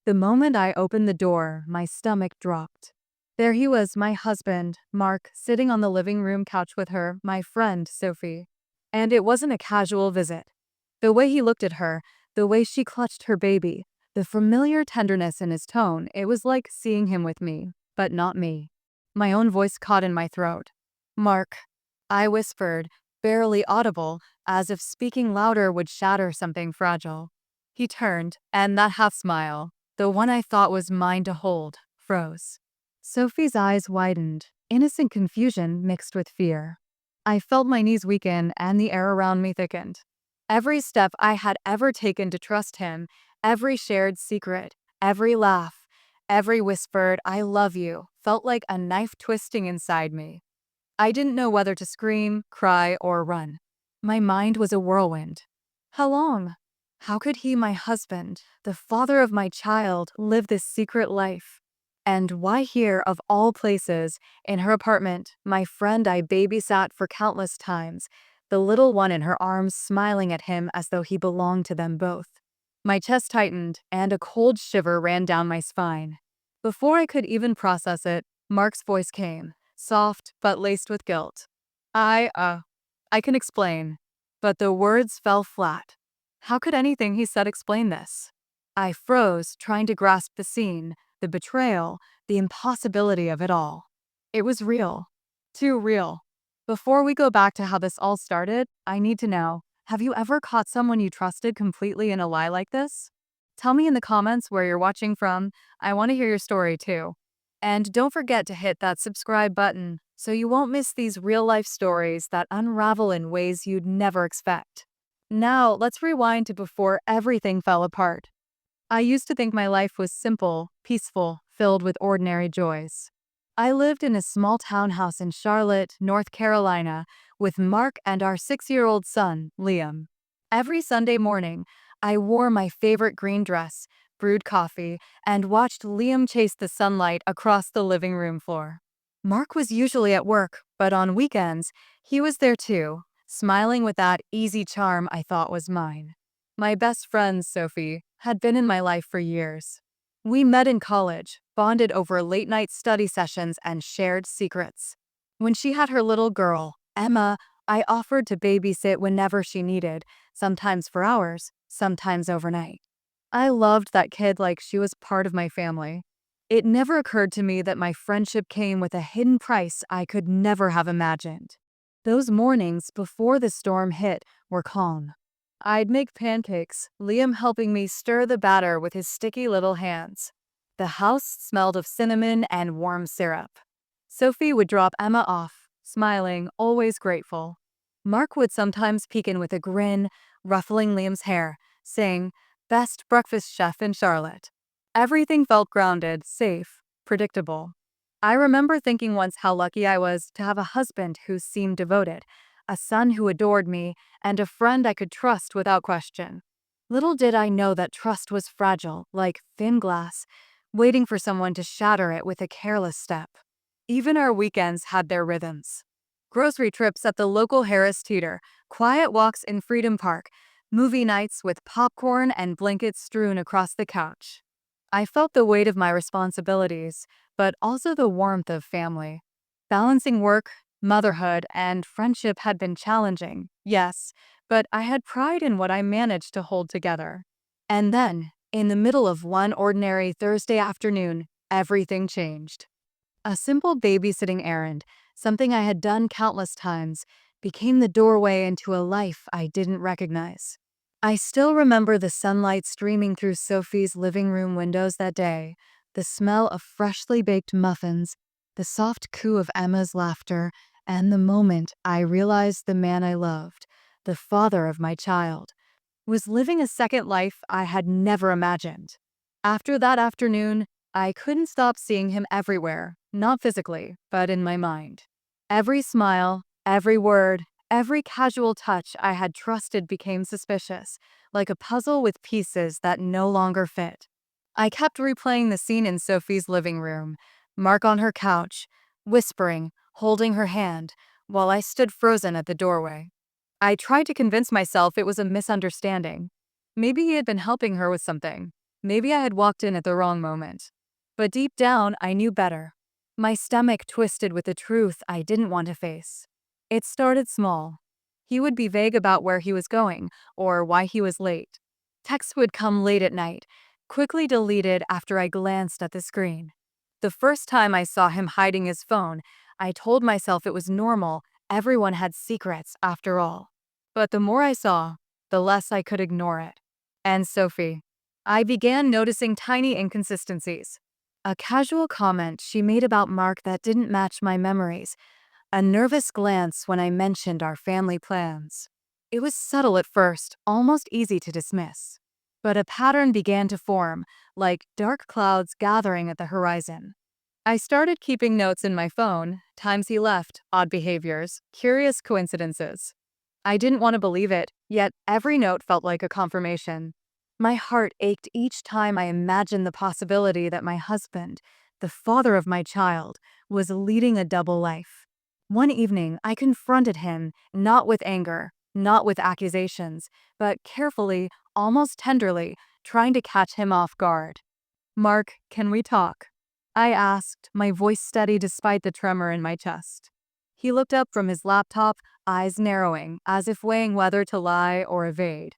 The moment I opened the door, my stomach dropped. There he was, my husband, Mark, sitting on the living room couch with her, my friend, Sophie. And it wasn't a casual visit. The way he looked at her, the way she clutched her baby, the familiar tenderness in his tone, it was like seeing him with me, but not me. My own voice caught in my throat. Mark, I whispered, barely audible, as if speaking louder would shatter something fragile. He turned, and that half smile, the one I thought was mine to hold, froze. Sophie's eyes widened, innocent confusion mixed with fear. I felt my knees weaken and the air around me thickened. Every step I had ever taken to trust him, every shared secret, every laugh, every whispered, "I love you," felt like a knife twisting inside me. I didn't know whether to scream, cry, or run. My mind was a whirlwind. How long? How could he, my husband, the father of my child, live this secret life? And why here, of all places, in her apartment, my friend I babysat for countless times, the little one in her arms smiling at him as though he belonged to them both? My chest tightened, and a cold shiver ran down my spine. Before I could even process it, Mark's voice came, soft but laced with guilt. I can explain. But the words fell flat. How could anything he said explain this? I froze, trying to grasp the scene, the betrayal, the impossibility of it all. It was real. Too real. Before we go back to how this all started, I need to know, have you ever caught someone you trusted completely in a lie like this? Tell me in the comments where you're watching from. I want to hear your story too. And don't forget to hit that subscribe button so you won't miss these real-life stories that unravel in ways you'd never expect. Now, let's rewind to before everything fell apart. I used to think my life was simple, peaceful, filled with ordinary joys. I lived in a small townhouse in Charlotte, North Carolina, with Mark and our 6-year-old son, Liam. Every Sunday morning, I wore my favorite green dress, brewed coffee, and watched Liam chase the sunlight across the living room floor. Mark was usually at work, but on weekends, he was there too, smiling with that easy charm I thought was mine. My best friend, Sophie, had been in my life for years. We met in college, bonded over late-night study sessions, and shared secrets. When she had her little girl, Emma, I offered to babysit whenever she needed, sometimes for hours, sometimes overnight. I loved that kid like she was part of my family. It never occurred to me that my friendship came with a hidden price I could never have imagined. Those mornings before the storm hit were calm. I'd make pancakes, Liam helping me stir the batter with his sticky little hands. The house smelled of cinnamon and warm syrup. Sophie would drop Emma off, smiling, always grateful. Mark would sometimes peek in with a grin, ruffling Liam's hair, saying, "Best breakfast chef in Charlotte." Everything felt grounded, safe, predictable. I remember thinking once how lucky I was to have a husband who seemed devoted, a son who adored me, and a friend I could trust without question. Little did I know that trust was fragile, like thin glass, waiting for someone to shatter it with a careless step. Even our weekends had their rhythms. Grocery trips at the local Harris Teeter, quiet walks in Freedom Park, movie nights with popcorn and blankets strewn across the couch. I felt the weight of my responsibilities, but also the warmth of family. Balancing work, motherhood, and friendship had been challenging, yes, but I had pride in what I managed to hold together. And then, in the middle of one ordinary Thursday afternoon, everything changed. A simple babysitting errand, something I had done countless times, became the doorway into a life I didn't recognize. I still remember the sunlight streaming through Sophie's living room windows that day, the smell of freshly baked muffins, the soft coo of Emma's laughter, and the moment I realized the man I loved, the father of my child, was living a second life I had never imagined. After that afternoon, I couldn't stop seeing him everywhere, not physically, but in my mind. Every smile, every word, every casual touch I had trusted became suspicious, like a puzzle with pieces that no longer fit. I kept replaying the scene in Sophie's living room, Mark on her couch, whispering, holding her hand, while I stood frozen at the doorway. I tried to convince myself it was a misunderstanding. Maybe he had been helping her with something. Maybe I had walked in at the wrong moment. But deep down, I knew better. My stomach twisted with the truth I didn't want to face. It started small. He would be vague about where he was going or why he was late. Texts would come late at night, quickly deleted after I glanced at the screen. The first time I saw him hiding his phone, I told myself it was normal. Everyone had secrets, after all. But the more I saw, the less I could ignore it. And Sophie. I began noticing tiny inconsistencies. A casual comment she made about Mark that didn't match my memories. A nervous glance when I mentioned our family plans. It was subtle at first, almost easy to dismiss. But a pattern began to form, like dark clouds gathering at the horizon. I started keeping notes in my phone, times he left, odd behaviors, curious coincidences. I didn't want to believe it, yet every note felt like a confirmation. My heart ached each time I imagined the possibility that my husband, the father of my child, was leading a double life. One evening, I confronted him, not with anger, not with accusations, but carefully, almost tenderly, trying to catch him off guard. "Mark, can we talk?" I asked, my voice steady despite the tremor in my chest. He looked up from his laptop, eyes narrowing, as if weighing whether to lie or evade.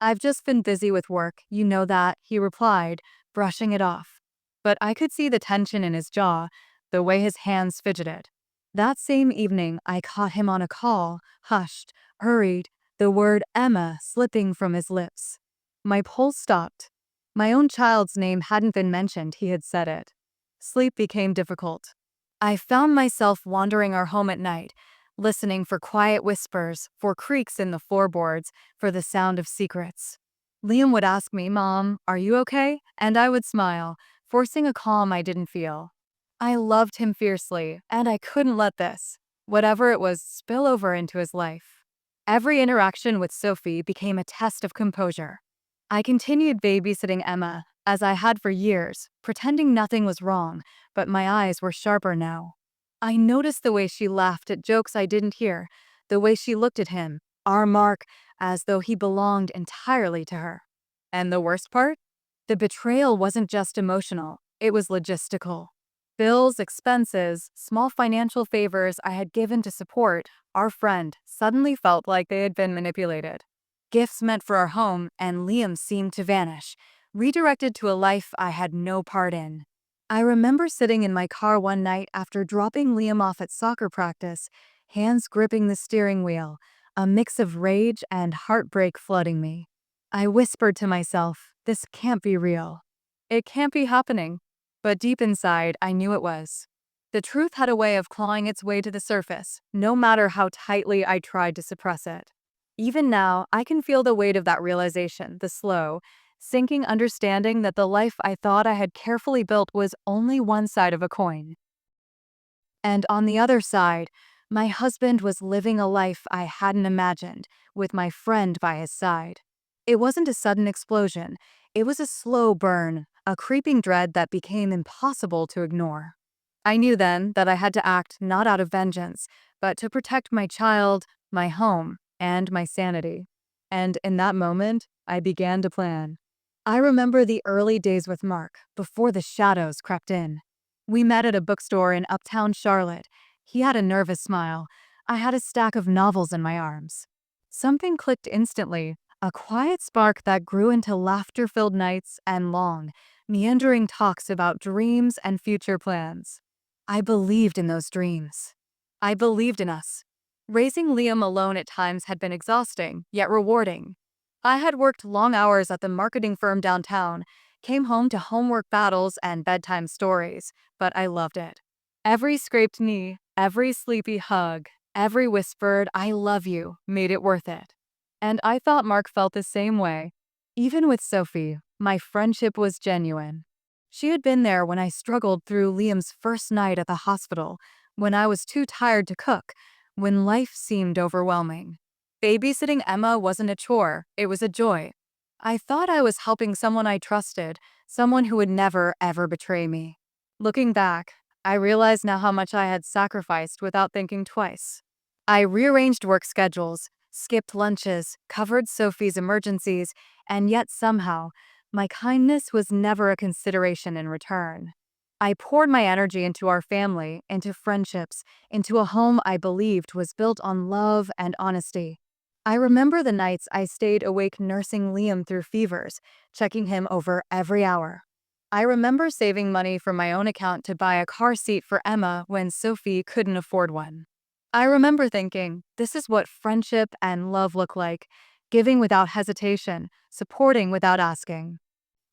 "I've just been busy with work, you know that," he replied, brushing it off. But I could see the tension in his jaw, the way his hands fidgeted. That same evening, I caught him on a call, hushed, hurried, the word Emma slipping from his lips. My pulse stopped. My own child's name hadn't been mentioned, he had said it. Sleep became difficult. I found myself wandering our home at night, listening for quiet whispers, for creaks in the floorboards, for the sound of secrets. Liam would ask me, "Mom, are you okay?" And I would smile, forcing a calm I didn't feel. I loved him fiercely, and I couldn't let this, whatever it was, spill over into his life. Every interaction with Sophie became a test of composure. I continued babysitting Emma, as I had for years, pretending nothing was wrong, but my eyes were sharper now. I noticed the way she laughed at jokes I didn't hear, the way she looked at him, our Mark, as though he belonged entirely to her. And the worst part? The betrayal wasn't just emotional, it was logistical. Bills, expenses, small financial favors I had given to support our friend suddenly felt like they had been manipulated. Gifts meant for our home, and Liam seemed to vanish, redirected to a life I had no part in. I remember sitting in my car one night after dropping Liam off at soccer practice, hands gripping the steering wheel, a mix of rage and heartbreak flooding me. I whispered to myself, "This can't be real. It can't be happening." But deep inside, I knew it was. The truth had a way of clawing its way to the surface, no matter how tightly I tried to suppress it. Even now, I can feel the weight of that realization, the slow, sinking understanding that the life I thought I had carefully built was only one side of a coin. And on the other side, my husband was living a life I hadn't imagined, with my friend by his side. It wasn't a sudden explosion, it was a slow burn, a creeping dread that became impossible to ignore. I knew then that I had to act not out of vengeance, but to protect my child, my home, and my sanity. And in that moment, I began to plan. I remember the early days with Mark, before the shadows crept in. We met at a bookstore in uptown Charlotte. He had a nervous smile. I had a stack of novels in my arms. Something clicked instantly, a quiet spark that grew into laughter-filled nights and long, meandering talks about dreams and future plans. I believed in those dreams. I believed in us. Raising Liam alone at times had been exhausting, yet rewarding. I had worked long hours at the marketing firm downtown, came home to homework battles and bedtime stories, but I loved it. Every scraped knee, every sleepy hug, every whispered, "I love you," made it worth it. And I thought Mark felt the same way. Even with Sophie, my friendship was genuine. She had been there when I struggled through Liam's first night at the hospital, when I was too tired to cook, when life seemed overwhelming. Babysitting Emma wasn't a chore, it was a joy. I thought I was helping someone I trusted, someone who would never, ever betray me. Looking back, I realize now how much I had sacrificed without thinking twice. I rearranged work schedules, skipped lunches, covered Sophie's emergencies, and yet somehow, My kindness was never a consideration in return. I poured my energy into our family, into friendships, into a home I believed was built on love and honesty. I remember the nights I stayed awake nursing Liam through fevers, checking him over every hour. I remember saving money from my own account to buy a car seat for Emma when Sophie couldn't afford one. I remember thinking, this is what friendship and love look like, giving without hesitation, supporting without asking.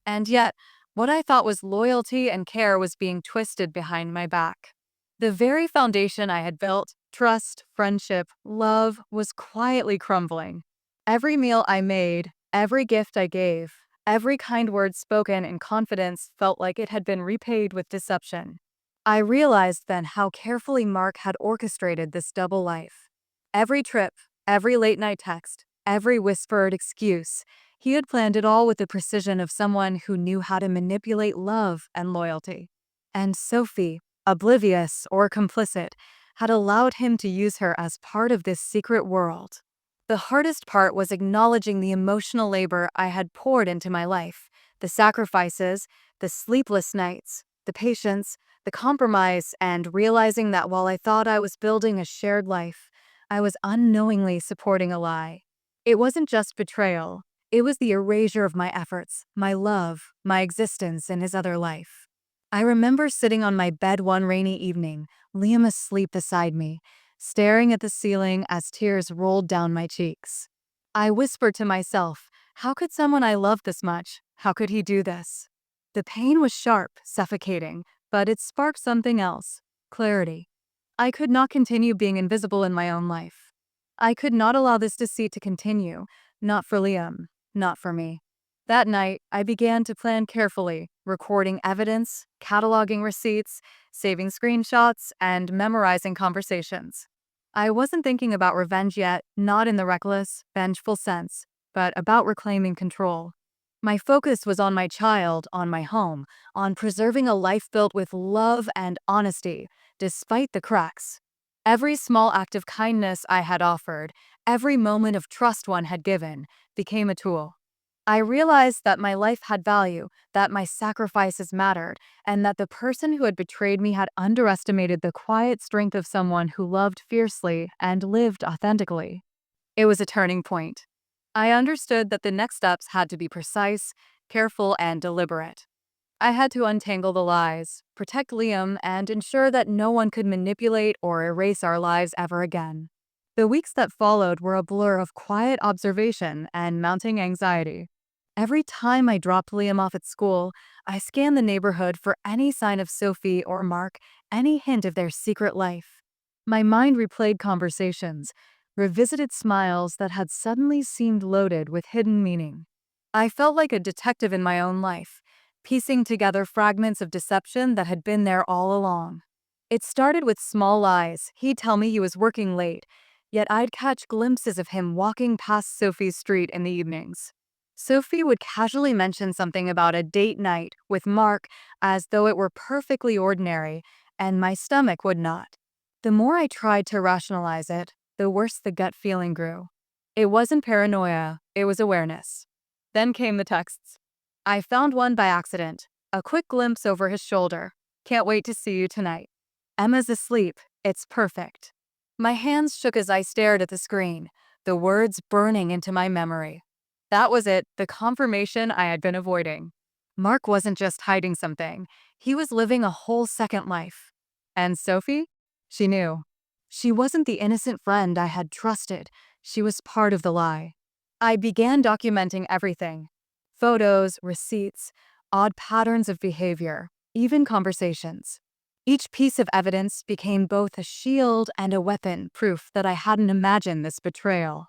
And yet, what I thought was loyalty and care was being twisted behind my back. The very foundation I had built, trust, friendship, love, was quietly crumbling. Every meal I made, every gift I gave, every kind word spoken in confidence felt like it had been repaid with deception. I realized then how carefully Mark had orchestrated this double life. Every trip, every late night text, every whispered excuse, he had planned it all with the precision of someone who knew how to manipulate love and loyalty. And Sophie, oblivious or complicit, had allowed him to use her as part of this secret world. The hardest part was acknowledging the emotional labor I had poured into my life, the sacrifices, the sleepless nights, the patience, the compromise, and realizing that while I thought I was building a shared life, I was unknowingly supporting a lie. It wasn't just betrayal, it was the erasure of my efforts, my love, my existence in his other life. I remember sitting on my bed one rainy evening, Liam asleep beside me, staring at the ceiling as tears rolled down my cheeks. I whispered to myself, how could someone I loved this much, how could he do this? The pain was sharp, suffocating, but it sparked something else, clarity. I could not continue being invisible in my own life. I could not allow this deceit to continue, not for Liam, not for me. That night, I began to plan carefully, recording evidence, cataloging receipts, saving screenshots, and memorizing conversations. I wasn't thinking about revenge yet, not in the reckless, vengeful sense, but about reclaiming control. My focus was on my child, on my home, on preserving a life built with love and honesty, despite the cracks. Every small act of kindness I had offered, every moment of trust one had given, became a tool. I realized that my life had value, that my sacrifices mattered, and that the person who had betrayed me had underestimated the quiet strength of someone who loved fiercely and lived authentically. It was a turning point. I understood that the next steps had to be precise, careful, and deliberate. I had to untangle the lies, protect Liam, and ensure that no one could manipulate or erase our lives ever again. The weeks that followed were a blur of quiet observation and mounting anxiety. Every time I dropped Liam off at school, I scanned the neighborhood for any sign of Sophie or Mark, any hint of their secret life. My mind replayed conversations, revisited smiles that had suddenly seemed loaded with hidden meaning. I felt like a detective in my own life, piecing together fragments of deception that had been there all along. It started with small lies. He'd tell me he was working late, yet I'd catch glimpses of him walking past Sophie's street in the evenings. Sophie would casually mention something about a date night with Mark as though it were perfectly ordinary, and my stomach would not. The more I tried to rationalize it, the worse the gut feeling grew. It wasn't paranoia, it was awareness. Then came the texts. I found one by accident, a quick glimpse over his shoulder. Can't wait to see you tonight. Emma's asleep. It's perfect. My hands shook as I stared at the screen, the words burning into my memory. That was it, the confirmation I had been avoiding. Mark wasn't just hiding something. He was living a whole second life. And Sophie? She knew. She wasn't the innocent friend I had trusted. She was part of the lie. I began documenting everything. Photos, receipts, odd patterns of behavior, even conversations. Each piece of evidence became both a shield and a weapon, proof that I hadn't imagined this betrayal.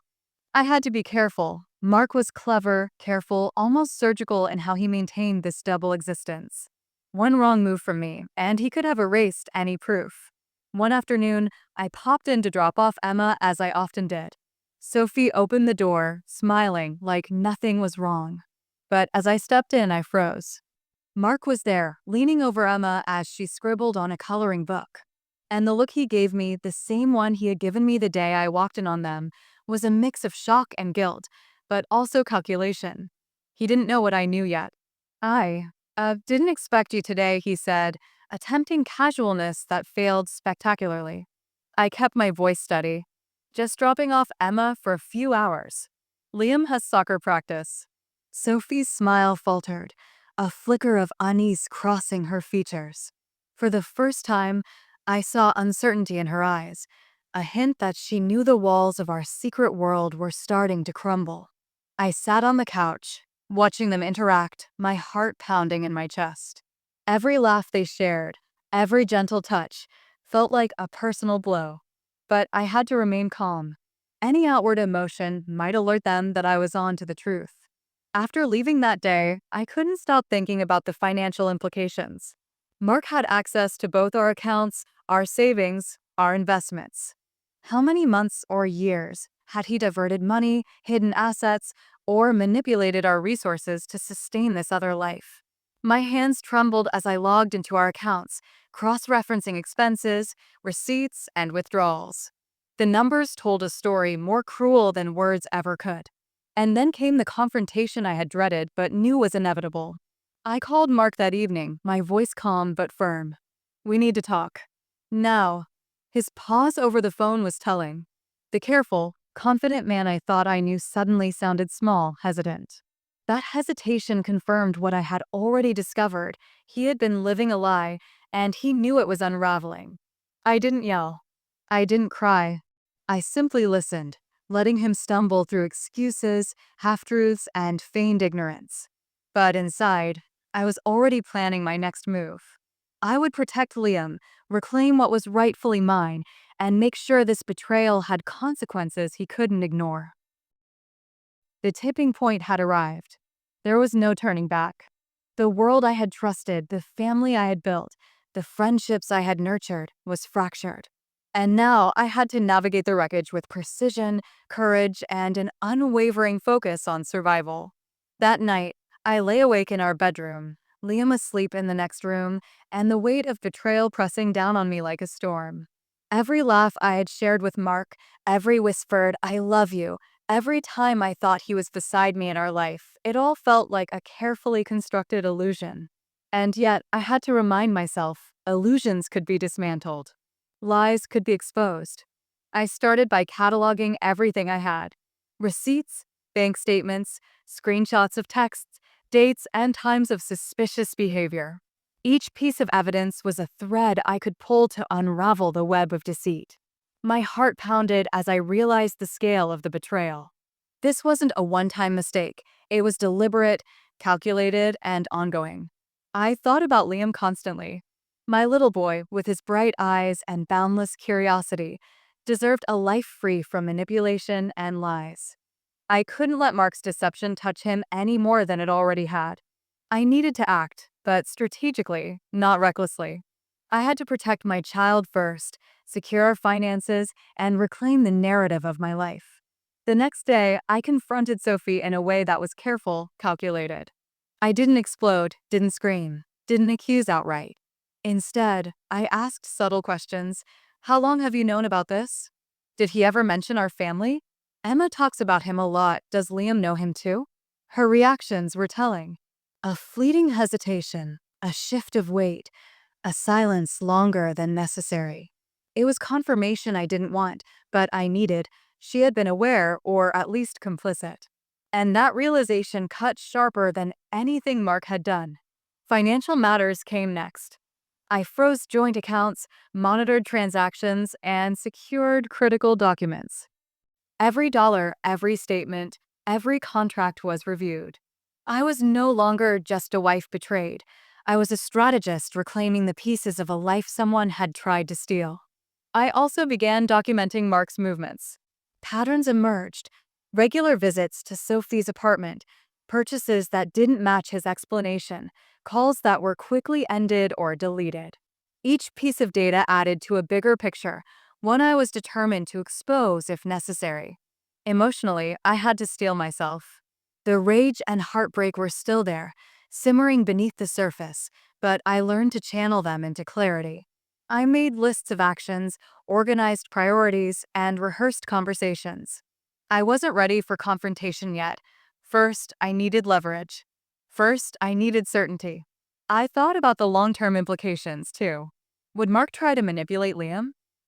I had to be careful. Mark was clever, careful, almost surgical in how he maintained this double existence. One wrong move from me, and he could have erased any proof. One afternoon, I popped in to drop off Emma as I often did. Sophie opened the door, smiling like nothing was wrong. But as I stepped in, I froze. Mark was there, leaning over Emma as she scribbled on a coloring book. And the look he gave me, the same one he had given me the day I walked in on them, was a mix of shock and guilt, but also calculation. He didn't know what I knew yet. I didn't expect you today, he said, attempting casualness that failed spectacularly. I kept my voice steady, just dropping off Emma for a few hours. Liam has soccer practice. Sophie's smile faltered, a flicker of unease crossing her features. For the first time, I saw uncertainty in her eyes, a hint that she knew the walls of our secret world were starting to crumble. I sat on the couch, watching them interact, my heart pounding in my chest. Every laugh they shared, every gentle touch, felt like a personal blow. But I had to remain calm. Any outward emotion might alert them that I was on to the truth. After leaving that day, I couldn't stop thinking about the financial implications. Mark had access to both our accounts, our savings, our investments. How many months or years had he diverted money, hidden assets, or manipulated our resources to sustain this other life? My hands trembled as I logged into our accounts, cross-referencing expenses, receipts, and withdrawals. The numbers told a story more cruel than words ever could. And then came the confrontation I had dreaded but knew was inevitable. I called Mark that evening, my voice calm but firm. "We need to talk. Now." His pause over the phone was telling. The careful, confident man I thought I knew suddenly sounded small, hesitant. That hesitation confirmed what I had already discovered. He had been living a lie, and he knew it was unraveling. I didn't yell. I didn't cry. I simply listened, letting him stumble through excuses, half-truths, and feigned ignorance. But inside, I was already planning my next move. I would protect Liam, reclaim what was rightfully mine, and make sure this betrayal had consequences he couldn't ignore. The tipping point had arrived. There was no turning back. The world I had trusted, the family I had built, the friendships I had nurtured was fractured. And now I had to navigate the wreckage with precision, courage, and an unwavering focus on survival. That night, I lay awake in our bedroom, Liam asleep in the next room, and the weight of betrayal pressing down on me like a storm. Every laugh I had shared with Mark, every whispered, "I love you," every time I thought he was beside me in our life, it all felt like a carefully constructed illusion. And yet, I had to remind myself, illusions could be dismantled. Lies could be exposed. I started by cataloging everything I had. Receipts, bank statements, screenshots of texts, dates, and times of suspicious behavior. Each piece of evidence was a thread I could pull to unravel the web of deceit. My heart pounded as I realized the scale of the betrayal. This wasn't a one-time mistake. It was deliberate, calculated, and ongoing. I thought about Liam constantly. My little boy, with his bright eyes and boundless curiosity, deserved a life free from manipulation and lies. I couldn't let Mark's deception touch him any more than it already had. I needed to act, but strategically, not recklessly. I had to protect my child first, secure our finances, and reclaim the narrative of my life. The next day, I confronted Sophie in a way that was careful, calculated. I didn't explode, didn't scream, didn't accuse outright. Instead, I asked subtle questions. How long have you known about this? Did he ever mention our family? Emma talks about him a lot. Does Liam know him too? Her reactions were telling. A fleeting hesitation, a shift of weight, a silence longer than necessary. It was confirmation I didn't want, but I needed. She had been aware, or at least complicit. And that realization cut sharper than anything Mark had done. Financial matters came next. I froze joint accounts, monitored transactions, and secured critical documents. Every dollar, every statement, every contract was reviewed. I was no longer just a wife betrayed. I was a strategist reclaiming the pieces of a life someone had tried to steal. I also began documenting Mark's movements. Patterns emerged: regular visits to Sophie's apartment, purchases that didn't match his explanation, calls that were quickly ended or deleted. Each piece of data added to a bigger picture, one I was determined to expose if necessary. Emotionally, I had to steel myself. The rage and heartbreak were still there, simmering beneath the surface, but I learned to channel them into clarity. I made lists of actions, organized priorities, and rehearsed conversations. I wasn't ready for confrontation yet. First, I needed leverage. First, I needed certainty. I thought about the long-term implications, too. Would Mark try to manipulate Liam?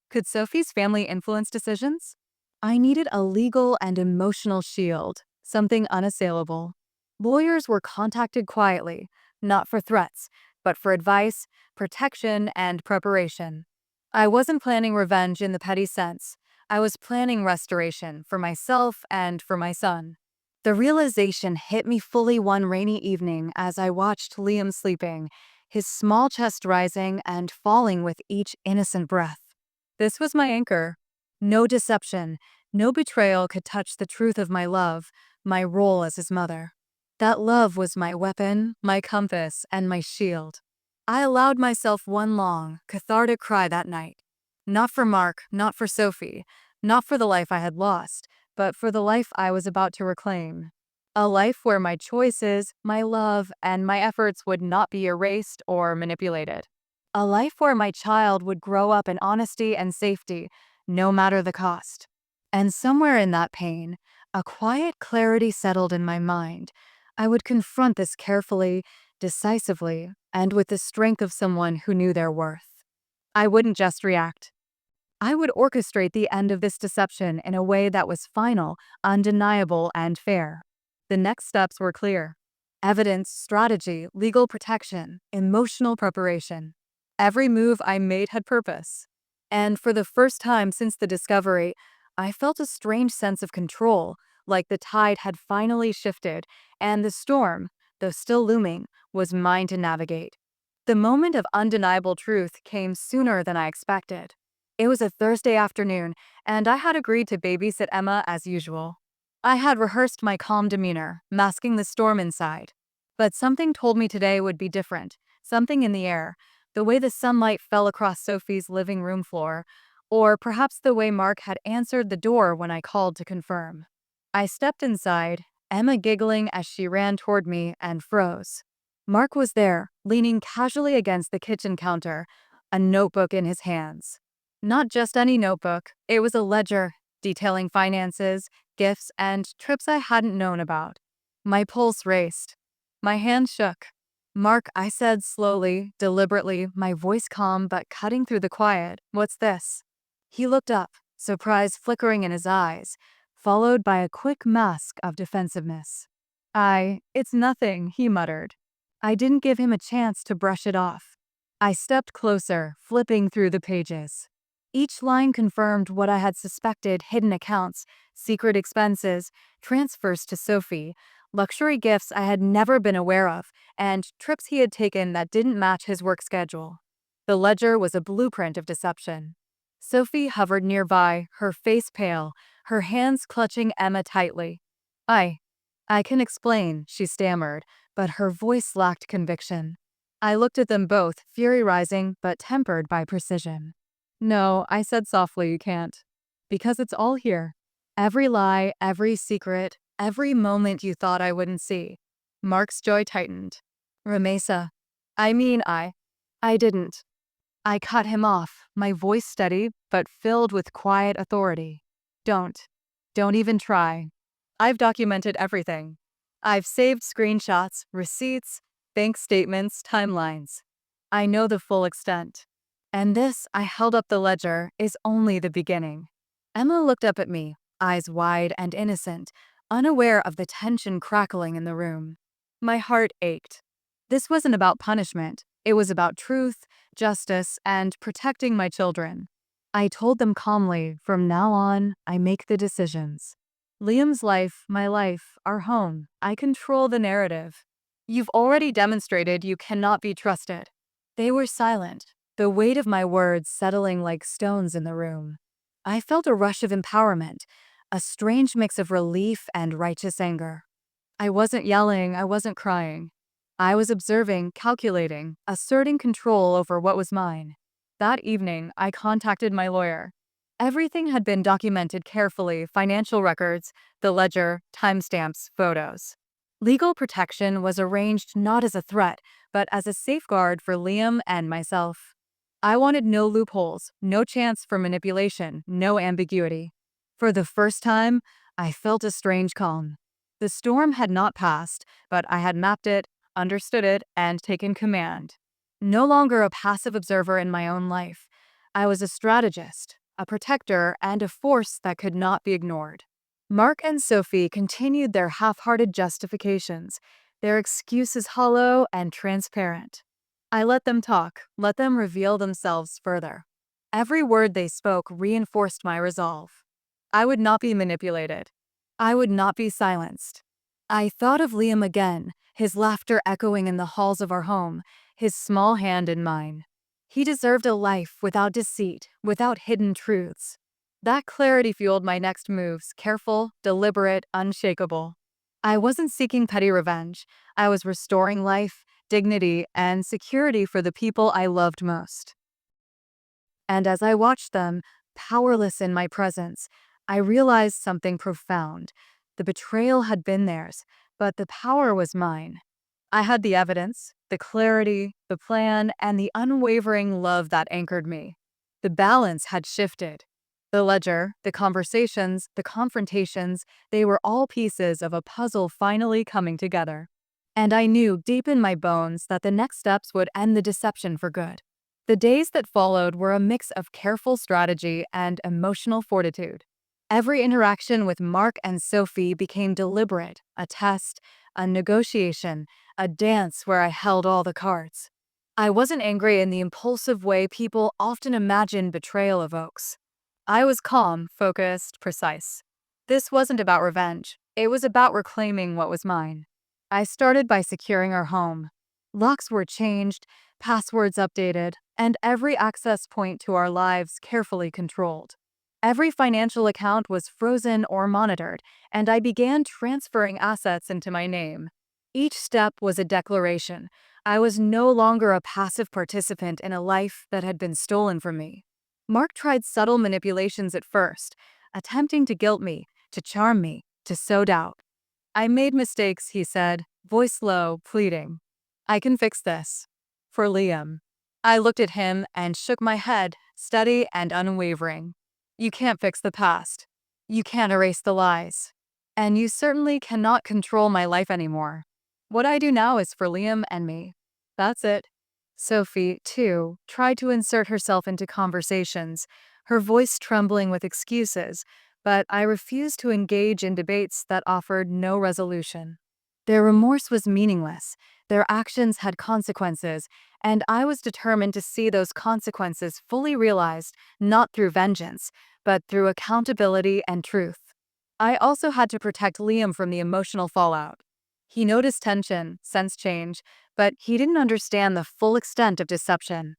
Could Sophie's family influence decisions? I needed a legal and emotional shield, something unassailable. Lawyers were contacted quietly, not for threats, but for advice, protection, and preparation. I wasn't planning revenge in the petty sense. I was planning restoration for myself and for my son. The realization hit me fully one rainy evening as I watched Liam sleeping, his small chest rising and falling with each innocent breath. This was my anchor. No deception, no betrayal could touch the truth of my love, my role as his mother. That love was my weapon, my compass, and my shield. I allowed myself one long, cathartic cry that night. Not for Mark, not for Sophie, not for the life I had lost, but for the life I was about to reclaim. A life where my choices, my love, and my efforts would not be erased or manipulated. A life where my child would grow up in honesty and safety, no matter the cost. And somewhere in that pain, a quiet clarity settled in my mind. I would confront this carefully, decisively, and with the strength of someone who knew their worth. I wouldn't just react. I would orchestrate the end of this deception in a way that was final, undeniable, and fair. The next steps were clear. Evidence, strategy, legal protection, emotional preparation. Every move I made had purpose. And for the first time since the discovery, I felt a strange sense of control, like the tide had finally shifted, and the storm, though still looming, was mine to navigate. The moment of undeniable truth came sooner than I expected. It was a Thursday afternoon, and I had agreed to babysit Emma as usual. I had rehearsed my calm demeanor, masking the storm inside. But something told me today would be different, something in the air, the way the sunlight fell across Sophie's living room floor, or perhaps the way Mark had answered the door when I called to confirm. I stepped inside, Emma giggling as she ran toward me, and froze. Mark was there, leaning casually against the kitchen counter, a notebook in his hands. Not just any notebook, it was a ledger detailing finances, gifts, and trips I hadn't known about. My pulse raced. My hand shook. "Mark," I said slowly, deliberately, my voice calm but cutting through the quiet. "What's this?" He looked up, surprise flickering in his eyes, followed by a quick mask of defensiveness. It's nothing," he muttered. I didn't give him a chance to brush it off. I stepped closer, flipping through the pages. Each line confirmed what I had suspected: hidden accounts, secret expenses, transfers to Sophie, luxury gifts I had never been aware of, and trips he had taken that didn't match his work schedule. The ledger was a blueprint of deception. Sophie hovered nearby, her face pale, her hands clutching Emma tightly. I I can explain," she stammered, but her voice lacked conviction. I looked at them both, fury rising but tempered by precision. "No," I said softly, "you can't. Because it's all here. Every lie, every secret, every moment you thought I wouldn't see." Mark's jaw tightened. "Ramesa. I didn't." I cut him off, my voice steady but filled with quiet authority. Don't. Don't even try. I've documented everything. I've saved screenshots, receipts, bank statements, timelines. I know the full extent. And this, I held up the ledger, is only the beginning. Emma looked up at me, eyes wide and innocent, unaware of the tension crackling in the room. My heart ached. This wasn't about punishment. It was about truth, justice, and protecting my children. I told them calmly, from now on, I make the decisions. Liam's life, my life, our home. I control the narrative. You've already demonstrated you cannot be trusted. They were silent, the weight of my words settling like stones in the room. I felt a rush of empowerment, a strange mix of relief and righteous anger. I wasn't yelling, I wasn't crying. I was observing, calculating, asserting control over what was mine. That evening, I contacted my lawyer. Everything had been documented carefully: financial records, the ledger, timestamps, photos. Legal protection was arranged not as a threat, but as a safeguard for Liam and myself. I wanted no loopholes, no chance for manipulation, no ambiguity. For the first time, I felt a strange calm. The storm had not passed, but I had mapped it, understood it, and taken command. No longer a passive observer in my own life, I was a strategist, a protector, and a force that could not be ignored. Mark and Sophie continued their half-hearted justifications, their excuses hollow and transparent. I let them talk, let them reveal themselves further. Every word they spoke reinforced my resolve. I would not be manipulated. I would not be silenced. I thought of Liam again, his laughter echoing in the halls of our home, his small hand in mine. He deserved a life without deceit, without hidden truths. That clarity fueled my next moves, careful, deliberate, unshakable. I wasn't seeking petty revenge. I was restoring life, dignity, and security for the people I loved most. And as I watched them, powerless in my presence, I realized something profound. The betrayal had been theirs, but the power was mine. I had the evidence, the clarity, the plan, and the unwavering love that anchored me. The balance had shifted. The ledger, the conversations, the confrontations, they were all pieces of a puzzle finally coming together. And I knew deep in my bones that the next steps would end the deception for good. The days that followed were a mix of careful strategy and emotional fortitude. Every interaction with Mark and Sophie became deliberate, a test, a negotiation, a dance where I held all the cards. I wasn't angry in the impulsive way people often imagine betrayal evokes. I was calm, focused, precise. This wasn't about revenge. It was about reclaiming what was mine. I started by securing our home. Locks were changed, passwords updated, and every access point to our lives carefully controlled. Every financial account was frozen or monitored, and I began transferring assets into my name. Each step was a declaration. I was no longer a passive participant in a life that had been stolen from me. Mark tried subtle manipulations at first, attempting to guilt me, to charm me, to sow doubt. I made mistakes, he said, voice low, pleading. I can fix this. For Liam. I looked at him and shook my head, steady and unwavering. You can't fix the past. You can't erase the lies. And you certainly cannot control my life anymore. What I do now is for Liam and me. That's it. Sophie, too, tried to insert herself into conversations, her voice trembling with excuses, but I refused to engage in debates that offered no resolution. Their remorse was meaningless, their actions had consequences, and I was determined to see those consequences fully realized, not through vengeance, but through accountability and truth. I also had to protect Liam from the emotional fallout. He noticed tension, sensed change, but he didn't understand the full extent of deception.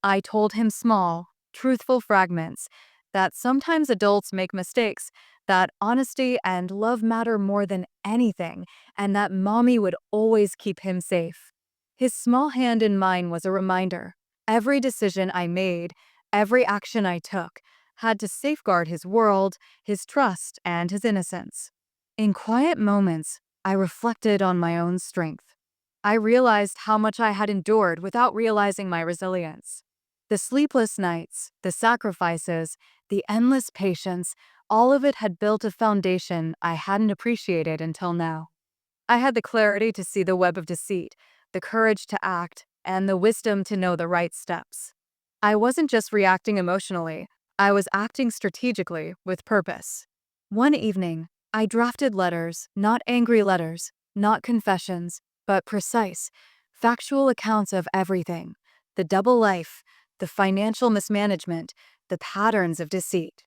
I told him small, truthful fragments that sometimes adults make mistakes, that honesty and love matter more than anything, and that mommy would always keep him safe. His small hand in mine was a reminder. Every decision I made, every action I took, had to safeguard his world, his trust, and his innocence. In quiet moments, I reflected on my own strength. I realized how much I had endured without realizing my resilience. The sleepless nights, the sacrifices, the endless patience, all of it had built a foundation I hadn't appreciated until now. I had the clarity to see the web of deceit, the courage to act, and the wisdom to know the right steps. I wasn't just reacting emotionally, I was acting strategically, with purpose. One evening, I drafted letters, not angry letters, not confessions, but precise, factual accounts of everything: the double life, the financial mismanagement, the patterns of deceit.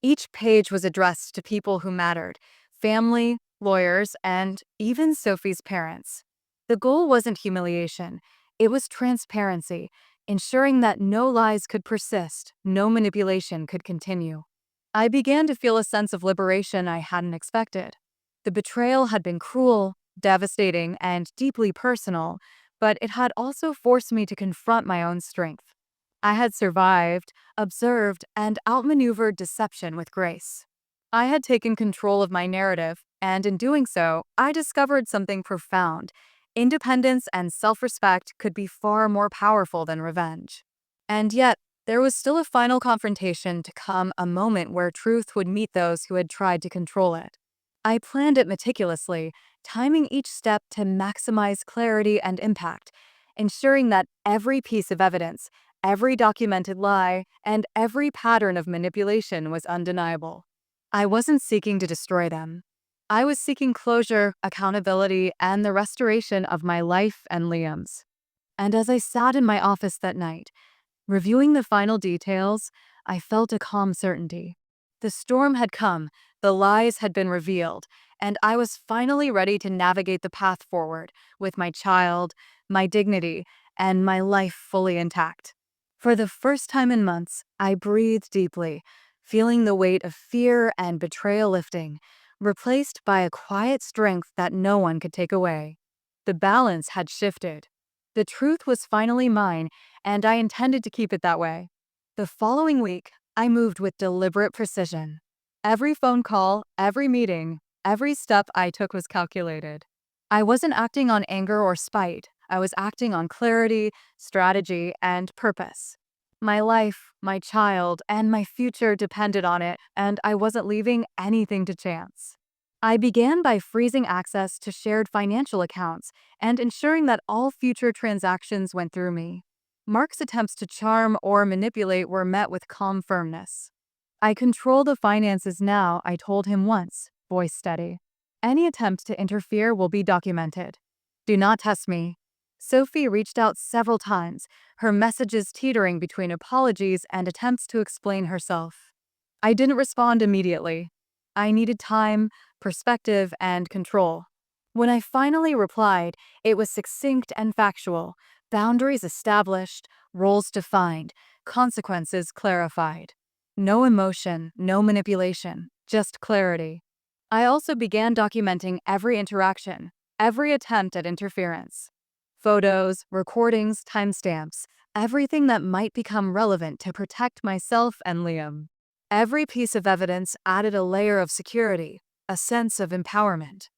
Each page was addressed to people who mattered: family, lawyers, and even Sophie's parents. The goal wasn't humiliation, it was transparency, ensuring that no lies could persist, no manipulation could continue. I began to feel a sense of liberation I hadn't expected. The betrayal had been cruel, devastating, and deeply personal, but it had also forced me to confront my own strength. I had survived, observed, and outmaneuvered deception with grace. I had taken control of my narrative, and in doing so, I discovered something profound. Independence and self-respect could be far more powerful than revenge. And yet, there was still a final confrontation to come, a moment where truth would meet those who had tried to control it. I planned it meticulously, timing each step to maximize clarity and impact, ensuring that every piece of evidence, every documented lie, and every pattern of manipulation was undeniable. I wasn't seeking to destroy them. I was seeking closure, accountability, and the restoration of my life and Liam's. And as I sat in my office that night, reviewing the final details, I felt a calm certainty. The storm had come, the lies had been revealed, and I was finally ready to navigate the path forward with my child, my dignity, and my life fully intact. For the first time in months, I breathed deeply, feeling the weight of fear and betrayal lifting, replaced by a quiet strength that no one could take away. The balance had shifted. The truth was finally mine, and I intended to keep it that way. The following week, I moved with deliberate precision. Every phone call, every meeting, every step I took was calculated. I wasn't acting on anger or spite. I was acting on clarity, strategy, and purpose. My life, my child, and my future depended on it, and I wasn't leaving anything to chance. I began by freezing access to shared financial accounts and ensuring that all future transactions went through me. Mark's attempts to charm or manipulate were met with calm firmness. "I control the finances now," I told him once, voice steady. "Any attempt to interfere will be documented. Do not test me." Sophie reached out several times, her messages teetering between apologies and attempts to explain herself. I didn't respond immediately. I needed time, perspective, and control. When I finally replied, it was succinct and factual, boundaries established, roles defined, consequences clarified. No emotion, no manipulation, just clarity. I also began documenting every interaction, every attempt at interference. Photos, recordings, timestamps, everything that might become relevant to protect myself and Liam. Every piece of evidence added a layer of security, a sense of empowerment.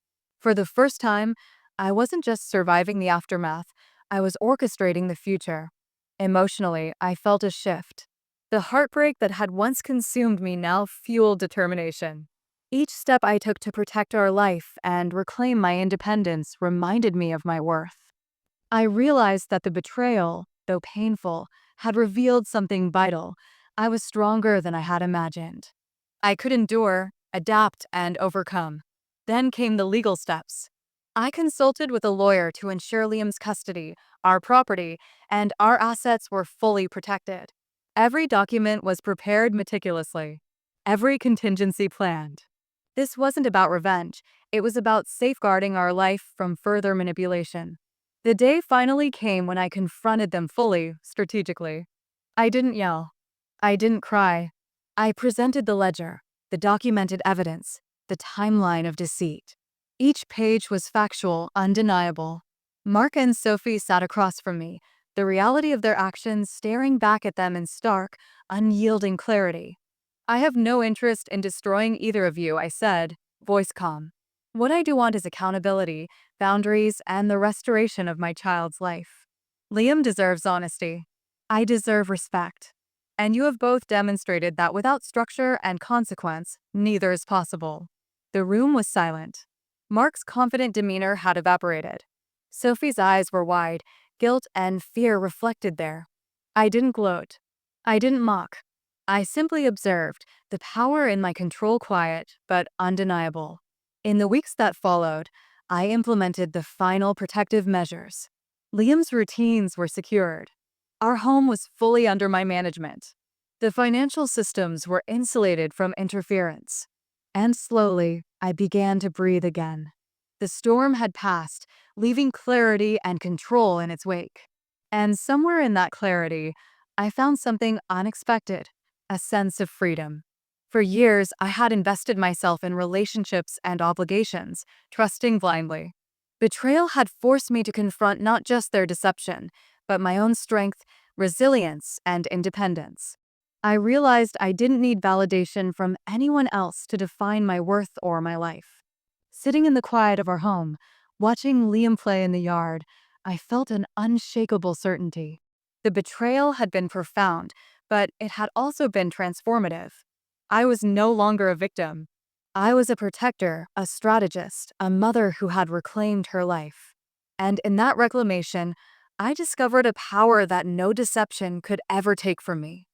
For the first time, I wasn't just surviving the aftermath, I was orchestrating the future. Emotionally, I felt a shift. The heartbreak that had once consumed me now fueled determination. Each step I took to protect our life and reclaim my independence reminded me of my worth. I realized that the betrayal, though painful, had revealed something vital. I was stronger than I had imagined. I could endure, adapt, and overcome. Then came the legal steps. I consulted with a lawyer to ensure Liam's custody, our property, and our assets were fully protected. Every document was prepared meticulously. Every contingency planned. This wasn't about revenge. It was about safeguarding our life from further manipulation. The day finally came when I confronted them fully, strategically. I didn't yell. I didn't cry. I presented the ledger, the documented evidence, the timeline of deceit. Each page was factual, undeniable. Mark and Sophie sat across from me, the reality of their actions staring back at them in stark, unyielding clarity. "I have no interest in destroying either of you," I said, voice calm. "What I do want is accountability, boundaries, and the restoration of my child's life. Liam deserves honesty. I deserve respect. And you have both demonstrated that without structure and consequence, neither is possible." The room was silent. Mark's confident demeanor had evaporated. Sophie's eyes were wide, guilt and fear reflected there. I didn't gloat. I didn't mock. I simply observed, the power in my control quiet, but undeniable. In the weeks that followed, I implemented the final protective measures. Liam's routines were secured. Our home was fully under my management. The financial systems were insulated from interference. And slowly, I began to breathe again. The storm had passed, leaving clarity and control in its wake. And somewhere in that clarity, I found something unexpected, a sense of freedom. For years, I had invested myself in relationships and obligations, trusting blindly. Betrayal had forced me to confront not just their deception, but my own strength, resilience, and independence. I realized I didn't need validation from anyone else to define my worth or my life. Sitting in the quiet of our home, watching Liam play in the yard, I felt an unshakable certainty. The betrayal had been profound, but it had also been transformative. I was no longer a victim. I was a protector, a strategist, a mother who had reclaimed her life. And in that reclamation, I discovered a power that no deception could ever take from me.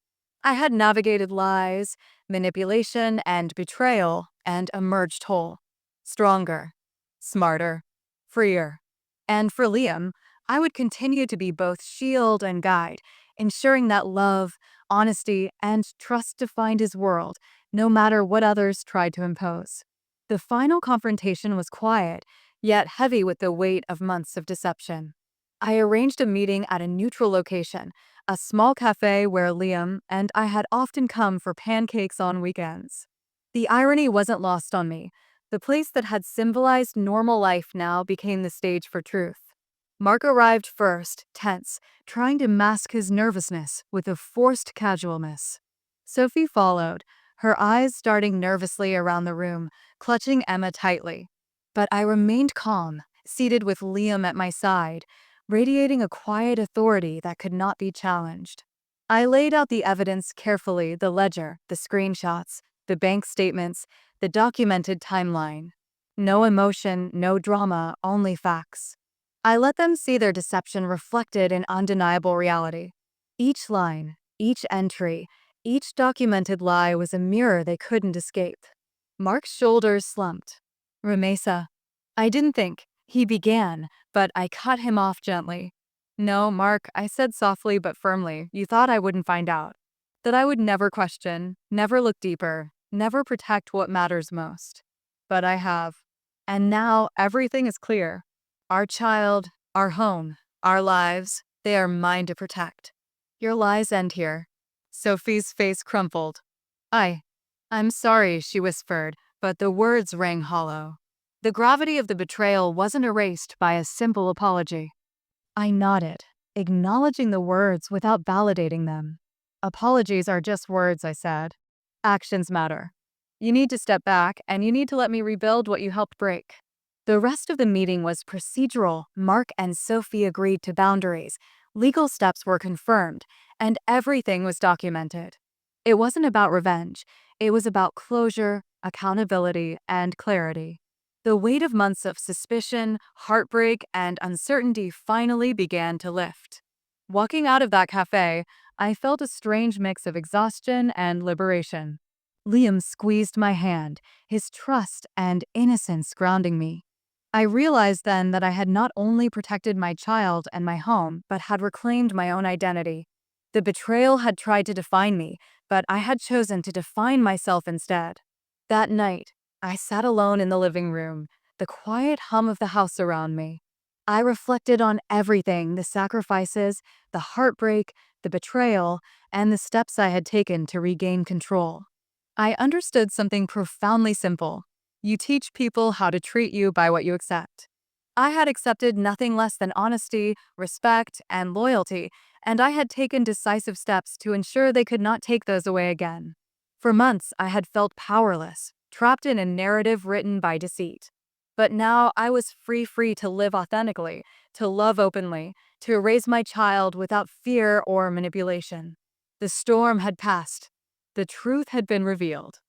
I had navigated lies, manipulation, and betrayal and emerged whole, stronger, smarter, freer. And for Liam, I would continue to be both shield and guide, ensuring that love, honesty, and trust defined his world, no matter what others tried to impose. The final confrontation was quiet, yet heavy with the weight of months of deception. I arranged a meeting at a neutral location, a small cafe where Liam and I had often come for pancakes on weekends. The irony wasn't lost on me. The place that had symbolized normal life now became the stage for truth. Mark arrived first, tense, trying to mask his nervousness with a forced casualness. Sophie followed, her eyes darting nervously around the room, clutching Emma tightly. But I remained calm, seated with Liam at my side, radiating a quiet authority that could not be challenged. I laid out the evidence carefully, the ledger, the screenshots, the bank statements, the documented timeline. No emotion, no drama, only facts. I let them see their deception reflected in undeniable reality. Each line, each entry, each documented lie was a mirror they couldn't escape. Mark's shoulders slumped. Ramesa. I didn't think. He began, but I cut him off gently. No, Mark, I said softly but firmly, you thought I wouldn't find out. That I would never question, never look deeper, never protect what matters most. But I have. And now everything is clear. Our child, our home, our lives, they are mine to protect. Your lies end here. Sophie's face crumpled. I'm sorry, she whispered, but the words rang hollow. The gravity of the betrayal wasn't erased by a simple apology. I nodded, acknowledging the words without validating them. Apologies are just words, I said. Actions matter. You need to step back, and you need to let me rebuild what you helped break. The rest of the meeting was procedural. Mark and Sophie agreed to boundaries. Legal steps were confirmed, and everything was documented. It wasn't about revenge. It was about closure, accountability, and clarity. The weight of months of suspicion, heartbreak, and uncertainty finally began to lift. Walking out of that cafe, I felt a strange mix of exhaustion and liberation. Liam squeezed my hand, his trust and innocence grounding me. I realized then that I had not only protected my child and my home, but had reclaimed my own identity. The betrayal had tried to define me, but I had chosen to define myself instead. That night, I sat alone in the living room, the quiet hum of the house around me. I reflected on everything, the sacrifices, the heartbreak, the betrayal, and the steps I had taken to regain control. I understood something profoundly simple. You teach people how to treat you by what you accept. I had accepted nothing less than honesty, respect, and loyalty, and I had taken decisive steps to ensure they could not take those away again. For months, I had felt powerless, trapped in a narrative written by deceit. But now I was free to live authentically, to love openly, to raise my child without fear or manipulation. The storm had passed. The truth had been revealed.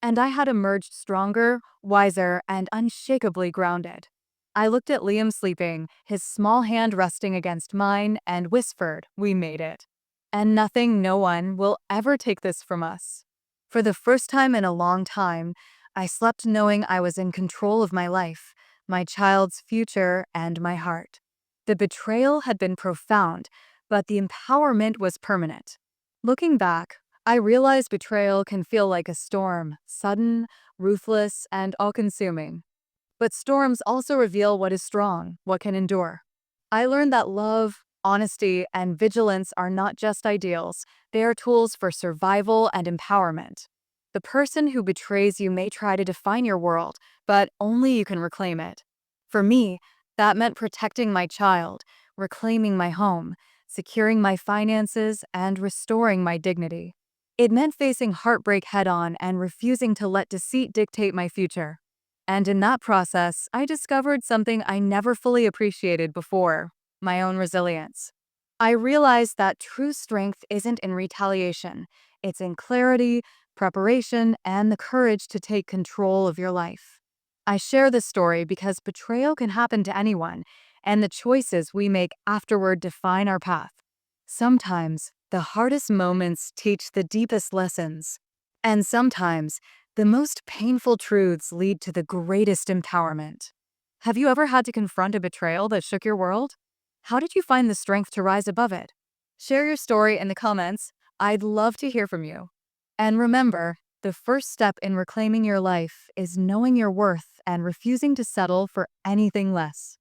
And I had emerged stronger, wiser, and unshakably grounded. I looked at Liam sleeping, his small hand resting against mine, and whispered, "We made it. And nothing, no one, will ever take this from us." For the first time in a long time, I slept knowing I was in control of my life, my child's future, and my heart. The betrayal had been profound, but the empowerment was permanent. Looking back, I realized betrayal can feel like a storm, sudden, ruthless, and all-consuming. But storms also reveal what is strong, what can endure. I learned that love, honesty, and vigilance are not just ideals, they are tools for survival and empowerment. The person who betrays you may try to define your world, but only you can reclaim it. For me, that meant protecting my child, reclaiming my home, securing my finances, and restoring my dignity. It meant facing heartbreak head-on and refusing to let deceit dictate my future. And in that process, I discovered something I never fully appreciated before: my own resilience. I realized that true strength isn't in retaliation, it's in clarity, preparation, and the courage to take control of your life. I share this story because betrayal can happen to anyone, and the choices we make afterward define our path. Sometimes, the hardest moments teach the deepest lessons. And sometimes, the most painful truths lead to the greatest empowerment. Have you ever had to confront a betrayal that shook your world? How did you find the strength to rise above it? Share your story in the comments. I'd love to hear from you. And remember, the first step in reclaiming your life is knowing your worth and refusing to settle for anything less.